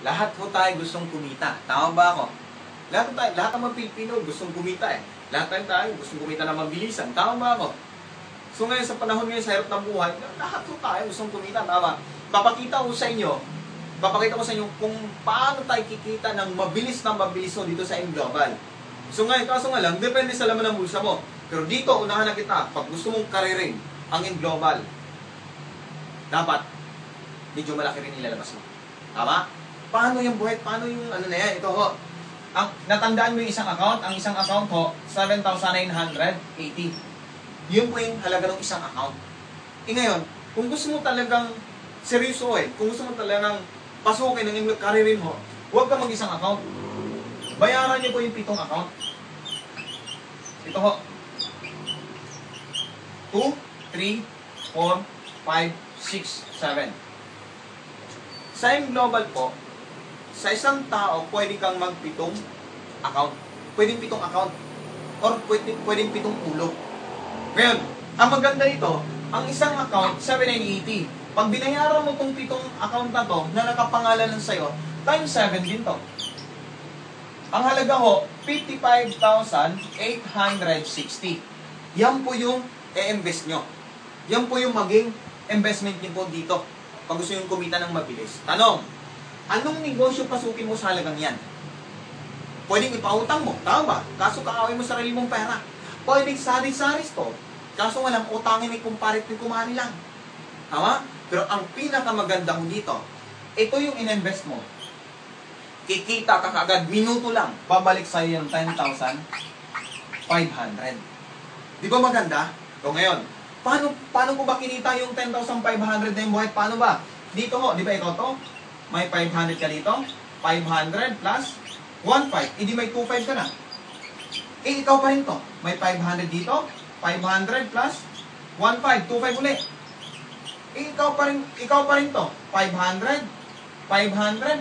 Lahat ho tayo gustong kumita. Tama ba ako? Lahat ng mga Pilipino gustong kumita eh. Lahat tayo gustong kumita na mabilisan. Tama ba ako? So ngayon sa panahon ngayon sa hirap ng buhay, lahat ho tayo gustong kumita. Tama. Papakita ko sa inyo kung paano tayo kikita ng mabilis ho dito sa Global. So ngayon, kaso nga lang, depende sa laman ng bulsa mo. Pero dito, unahan na kita, pag gusto mong karirin ang Global, dapat medyo malaki rin ilalabas mo. Tama? Paano yung buhay? Paano yung ano na yan? Ito ho. Natandaan mo yung isang account? Ang isang account ho, 7,980. Yun po yung halaga ng isang account. Ngayon, kung gusto mo talagang seryoso kung gusto mo talagang pasukin ng inyong karirin ho, huwag ka mag-isang account. Bayaran niyo po yung 7 account. Ito ho. 2, 3, 4, 5, 6, 7. Sa Global po, sa isang tao, pwede kang mag-7 account. Pwedeng 7 account. Or pwedeng 7 ulo. Ngayon, ang maganda nito, ang isang account, 7,980. Pag binayaran mo itong 7 account na to, na nakapangalan lang sa'yo, times 7 din to. Ang halaga ho, 55,860. Yan po yung i-invest nyo. Yan po yung maging investment nyo po dito. Pag gusto nyo kumita ng mabilis. Tanong, anong negosyo pasukin mo sa halagang yan? Pwedeng ipautang mo, tama ba? Kaso kaawin mo sarili mong pera. Pwedeng sari-saris to. Kaso nga lang, utangin ni kumparit ni kumari lang. Tama? Pero ang pinakamaganda mo dito, ito yung in-invest mo. Kikita ka kaagad, minuto lang, babalik sa'yo yung 10,500. Di ba maganda? So ngayon, paano ko ba kinita yung 10,500 na yung buhay? Paano ba? Dito ho, di ba ikaw to? May 500 ka dito, 500 plus 1,500. Hindi may 2,500 ka na. Ikaw pa rin to. May 500 dito, 500 plus 1,500, 2,500 ulit. Ikaw pa rin to. 500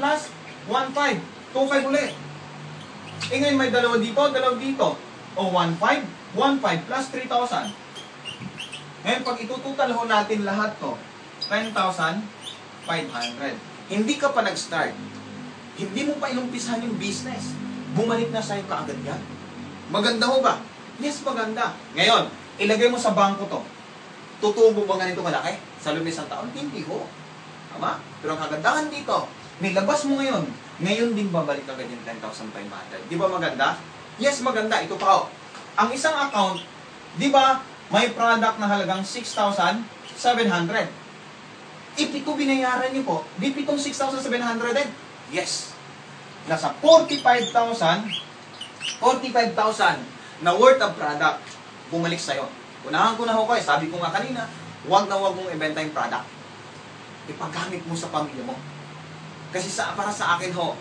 plus 1,500, 2,500 ulit. Ngayon may dalawa dito. O 1,500, 1,500 plus 3,000. Ngayon pag itututal ho natin lahat to, 10,500. Hindi ka pa nag-start. Hindi mo pa inumpisahan yung business. Bumalik na sa'yo kaagad yan. Maganda ho ba? Yes, maganda. Ngayon, ilagay mo sa bangko to. Tutubo ba ganito kalaki sa loob ng isang taon? Hindi ho. Tama? Pero ang kagandahan dito, nilabas mo ngayon din babalik agad yung 10,500. Di ba maganda? Yes, maganda. Ito pa ho. Ang isang account, di ba, may product na halagang 6,700. Ito binayaran niyo po, di pitong 6,700 din. Yes. Nasa 45,000 na worth of product bumalik sa'yo. Unahan ko na ho kayo, sabi ko nga kanina, huwag mong ibenta yung product. Ipagamit mo sa pamilya mo. Kasi para sa akin ho,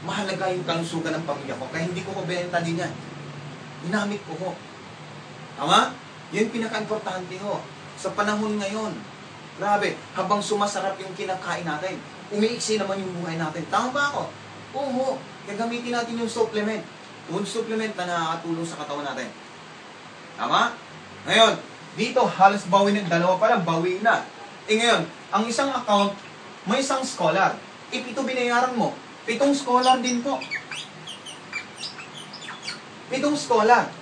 mahalaga yung kalusugan ng pamilya ko. Kaya hindi ko benta din yan. Ginamit ko ho. Tama? Yan pinaka-importante ho. Sa panahon ngayon, grabe, habang sumasarap yung kinakain natin, umiiksi naman yung buhay natin. Tama ba ako? Oo. Kaya gamitin natin yung supplement. Yung supplement na nakakatulong sa katawan natin. Tama? Ngayon, dito halos bawi na, dalawa pa lang, bawi na. Ngayon, ang isang account, may isang scholar. Ito binayaran mo. 7 scholar din po. 7 scholar.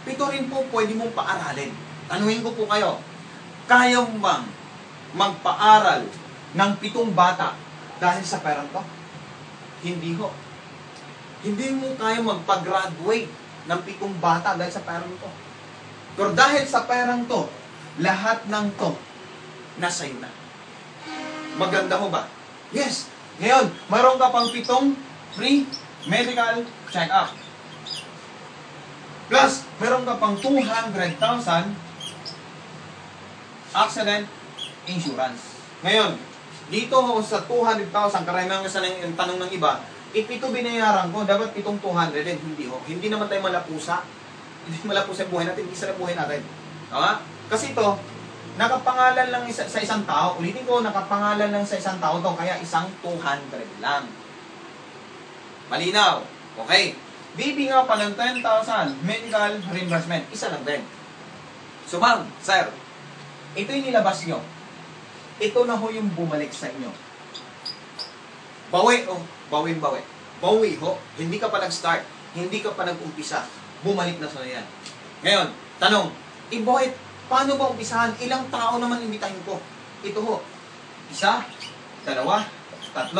7 rin po pwede mong paaralin. Tanuhin ko po kayo, kaya mo bang magpaaral ng 7 bata dahil sa perang to? Hindi ho. Hindi mo kaya magpa-graduate ng 7 bata dahil sa perang to. Pero dahil sa perang to, lahat ng to, nasa iyo na. Maganda ho ba? Yes. Ngayon, mayroon ka pang 7 free medical check-up. Plus, mayroon ka pang 200,000 accident insurance. Ngayon, dito ho sa 200,000, karamihan sa ng tanong ng iba, if ito binayaran ko, dapat itong 200 din. Hindi ho. Hindi naman tayo malapusa. Hindi malapusa yung buhay natin. Isa na buhay natin. Tama? Kasi ito, nakapangalan lang sa isang tao. Ulitin ko, nakapangalan lang sa isang tao to. Kaya isang 200 lang. Malinaw. Okay. Bibi nga pa ng 10,000 medical reimbursement. Isa lang din. So ma'am, sir, ito yung nilabas nyo. Ito na ho yung bumalik sa inyo. Bawi, oh. Bawi. Bawi, ho. Hindi ka pa nag-start. Hindi ka pa nag-umpisa. Bumalik na sa yan. Ngayon, tanong, Boyet, paano ba umpisahan? Ilang tao naman imbitahin ko? Ito ho. 1, 2, 3, 4, 5,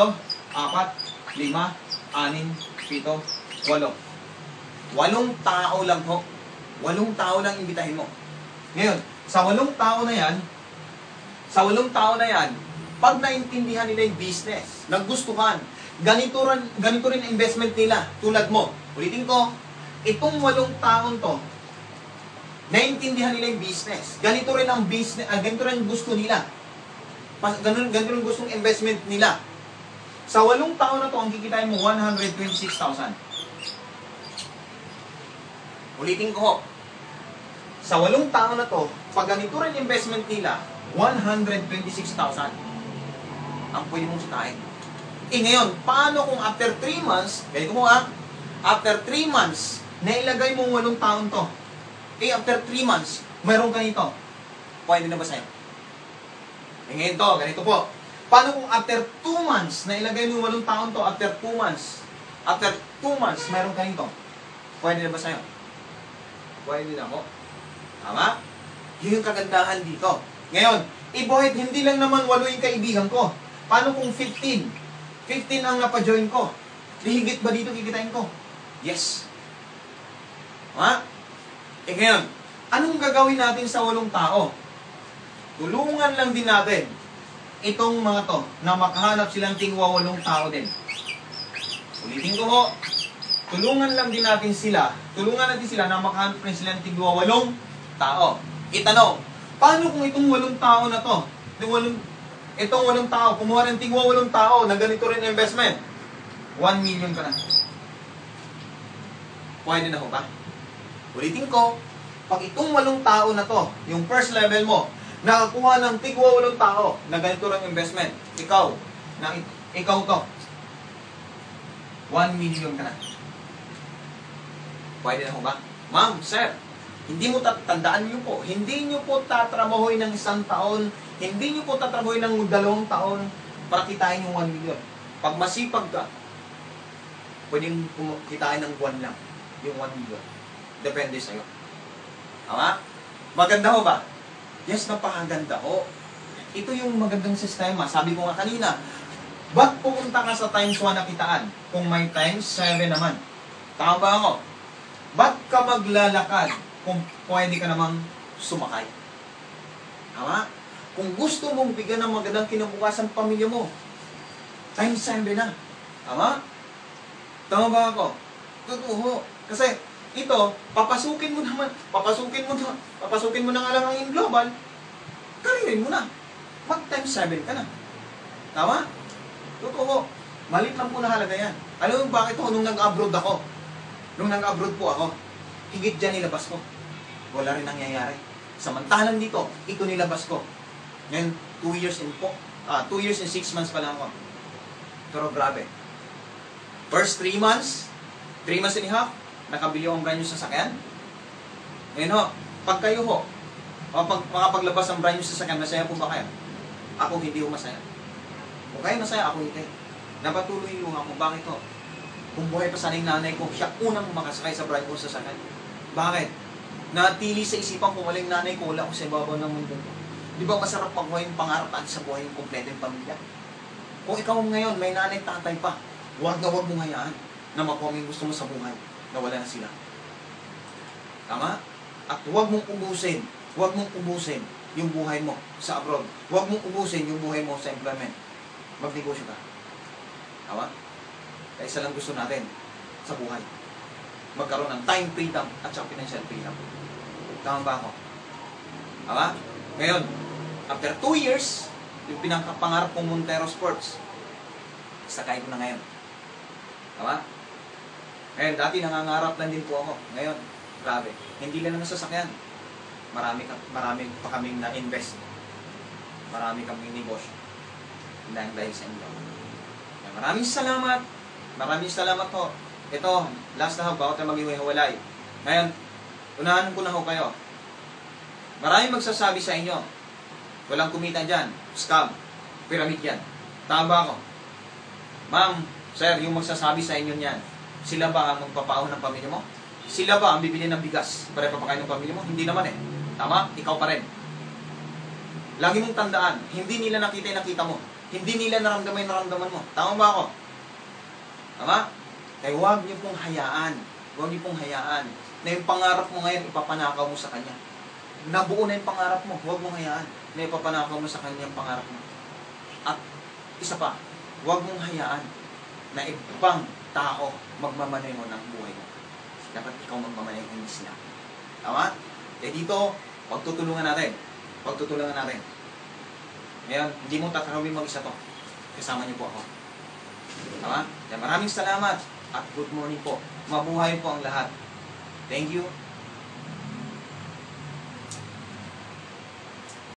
6, 7, 8. 8 tao lang ho. 8 tao lang imbitahin mo. Ngayon, sa 8 tao na yan, pag naintindihan nila yung business, nagustuhan, ganito rin ang investment nila, tulad mo. Ulitin ko, itong 8 taon to, naintindihan nila yung business. Ganito rin ang business, ganito rin gusto nila. Ganito rin gustong investment nila. Sa 8 taon na to, ang kikitain mo, 126,000. Ulitin ko ho. Sa 8 taon na to, pag ganito rin investment nila, 126,000 ang pwede mong sitain. Ngayon, paano kung after 3 months, ganito mo after 3 months, nailagay mo 8 taon to. After 3 months, mayroong ganito. Pwede na ba sa'yo? Ngayon to, ganito po. Paano kung after 2 months, nailagay mo 8 taon to, after 2 months, mayroong ganito. Pwede na ba sa'yo? Pwede na po. Tama? Yun yung kagandahan dito. Ngayon, Boyet, hindi lang naman 8 yung kaibigan ko. Paano kung 15? 15 ang napajoin ko. Higit ba dito kikitain ko? Yes. Ha? Ngayon, anong gagawin natin sa 8 tao? Tulungan lang din natin itong mga to na makahanap silang tingwa 8 tao din. Ulitin ko ho, tulungan natin sila na makahanap rin silang tingwa 8 tao. Itanong, paano kung itong 8 tao na to, itong 8 tao, kumuha ng tingwa 8 tao na ganito rin investment, 1 million ka na. Pwede na ho ba? Ulitin ko, pag itong 8 tao na to, yung first level mo, nakakuha ng tigwa 8 tao na ganito rin investment, ikaw to, 1 million ka na. Pwede na ho ba? Ma'am, sir, hindi mo tandaan nyo po, hindi nyo po tatrabahoy ng 1 taon, hindi nyo po tatrabahoy ng 2 taon para kitain yung 1 million. Pag masipag ka, pwedeng kitain ng buwan lang yung 1 million. Depende sa'yo. Tama? Maganda ho ba? Yes, napakaganda ho. Ito yung magandang sistema. Sabi ko nga kanina, ba't pupunta ka sa times 1 na kitaan kung may times 7 naman? Tama ba ako? Ba't ka maglalakad kung pwede ka namang sumakay? Tama? Kung gusto mong bigyan ng magandang kinabukasan pamilya mo, times 7 na. Tama? Tama ba ako? Totoo. Kasi ito, papasukin mo na nga lang ang global, karirin mo na. Mag times 7 ka na. Tama? Totoo. Malit lang po na halaga yan. Alam mo bakit ako nung nag-abroad ako? Nung nag-abroad po ako, higit dyan nilabas ko. Wala rin nangyayari. Samantalang dito, ito nilabas ko. Ngayon, 2 years and 6 months pa lang ako. Pero grabe. First 3 months, 3 months and a half, nakabili akong brand new sasakyan. Ngayon ho, pag kayo ho, makapaglabas ang brand new sasakyan, masaya po ba kayo? Ako hindi ho masaya. Kung kayo masaya, ako hindi. Napatuloy yung ako, bakit ho? Kung buhay pa sana yung nanay ko, siya unang makasakay sa brand new sasakyan. Bakit? Natili sa isipan ko, walang nanay ko, wala ko sa ibabaw ng mundo ko. Di ba masarap pag buhay yung pangarap at sa buhay yung kompleto yung pamilya? Kung ikaw ngayon, may nanay, tatay pa, huwag mong hayaan na makuha yung gusto mo sa buhay, na wala na sila. Tama? At huwag mong ubusin yung buhay mo sa abroad. Huwag mong ubusin yung buhay mo sa employment. Magnegosyo ka. Tama? Kaya isa lang gusto natin sa buhay. Magkaroon ng time freedom at saka financial freedom. Tama ba ako? Tama? Ngayon, after 2 years, yung pinakapangarap kong Montero Sports, sakay ko na ngayon. Tama? Ngayon, dati nangangarap lang din po ako. Ngayon, grabe. Hindi lang naman sasakyan. Marami pa kaming na-invest. Marami kaming negosyo. Dahil sa inyo. Maraming salamat. Maraming salamat po. Ito, last na ho, bago tayo mag-iwalay. Ngayon, unahan ko na ho kayo. Maraming magsasabi sa inyo, walang kumita dyan, scam, pyramid yan. Tama ba ako? Ma'am, sir, yung magsasabi sa inyo niyan, sila ba ang magpapaahon ng pamilya mo? Sila ba ang bibili ng bigas para papakain ng pamilya mo? Hindi naman eh. Tama? Ikaw pa rin. Lagi mong tandaan, hindi nila nakita yung nakita mo. Hindi nila naramdaman yung naramdaman mo. Tama ba ako? Tama? Kaya huwag niyo pong hayaan. Huwag niyo pong hayaan na yung pangarap mo ngayon, ipapanakaw mo sa kanya. Nabuo na yung pangarap mo. Huwag mong hayaan na ipapanakaw mo sa kanya yung pangarap mo. At isa pa, huwag mong hayaan na ibang tao magmamanay mo ng buhay mo. Dapat ikaw magmamanay, hindi sila. Tama? Kaya dito, pagtutulungan natin. Pagtutulungan natin. Ngayon, hindi mo tatanawin mag-isa to. Kasama niyo po ako. Tama? Kaya maraming salamat at good morning po. Mabuhay po ang lahat. Thank you.